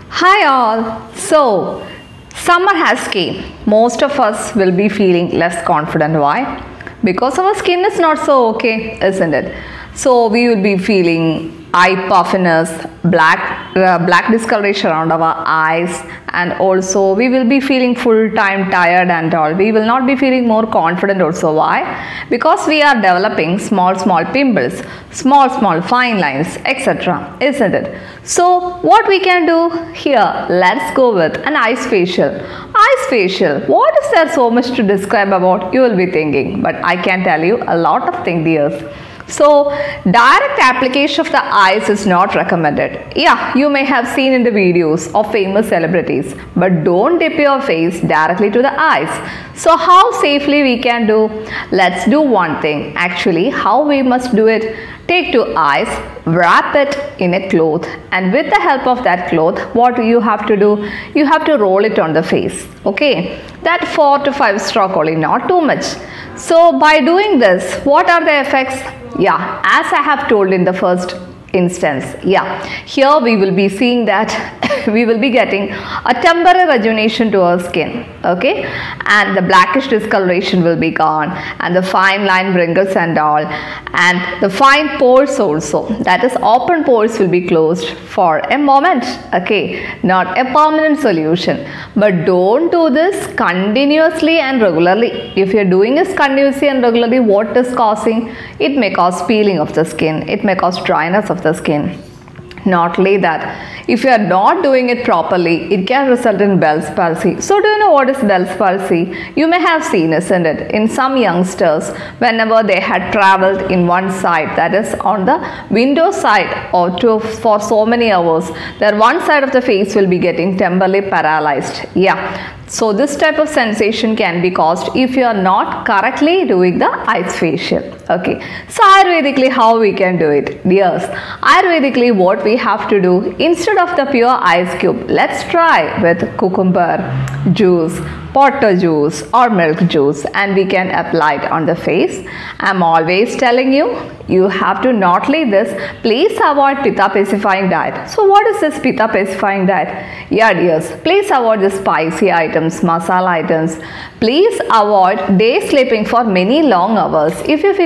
Hi all. So, summer has came. Most of us will be feeling less confident. Why? Because our skin is not so okay, isn't it? So, we will be feeling eye puffiness, black discoloration around our eyes, and also we will be feeling full time tired and all. We will not be feeling more confident also. Why? Because we are developing small pimples, small fine lines, etc. Isn't it? So what we can do here? Let's go with an ice facial. Ice facial. What is there so much to describe about? You will be thinking, but I can tell you a lot of things, dears. So, direct application of the ice is not recommended. Yeah, you may have seen in the videos of famous celebrities, but don't dip your face directly to the ice. So, how safely we can do? Let's do one thing. Actually, how we must do it? Take two ice, wrap it in a cloth, and with the help of that cloth, what you have to do? You have to roll it on the face. Okay, that 4 to 5 stroke only, not too much. So, by doing this, what are the effects? Yeah, as I have told in the first instance, here we will be seeing that we will be getting a temporary rejuvenation to our skin, okay, and the blackish discoloration will be gone, and the fine line wrinkles and all, and the fine pores also, that is open pores, will be closed for a moment, okay, not a permanent solution. But don't do this continuously and regularly. If you are doing this continuously and regularly, what is causing? It may cause peeling of the skin, it may cause dryness of the skin. Not only that, if you are not doing it properly, it can result in Bell's palsy. So do you know what is Bell's palsy? You may have seen, isn't it, in some youngsters, whenever they had traveled in one side, that is on the window side for so many hours, their one side of the face will be getting temporarily paralyzed. Yeah. So this type of sensation can be caused if you are not correctly doing the ice facial. Okay. So Ayurvedically, how we can do it? Dears, Ayurvedically, what we have to do, instead of the pure ice cube, let's try with cucumber juice, potato juice or milk juice, and we can apply it on the face. I'm always telling you, you have to not leave this. Please avoid pitta pacifying diet. So what is this pitta pacifying diet? Yeah, dears, please avoid the spicy items, masala items. Please avoid day sleeping for many long hours. If you feel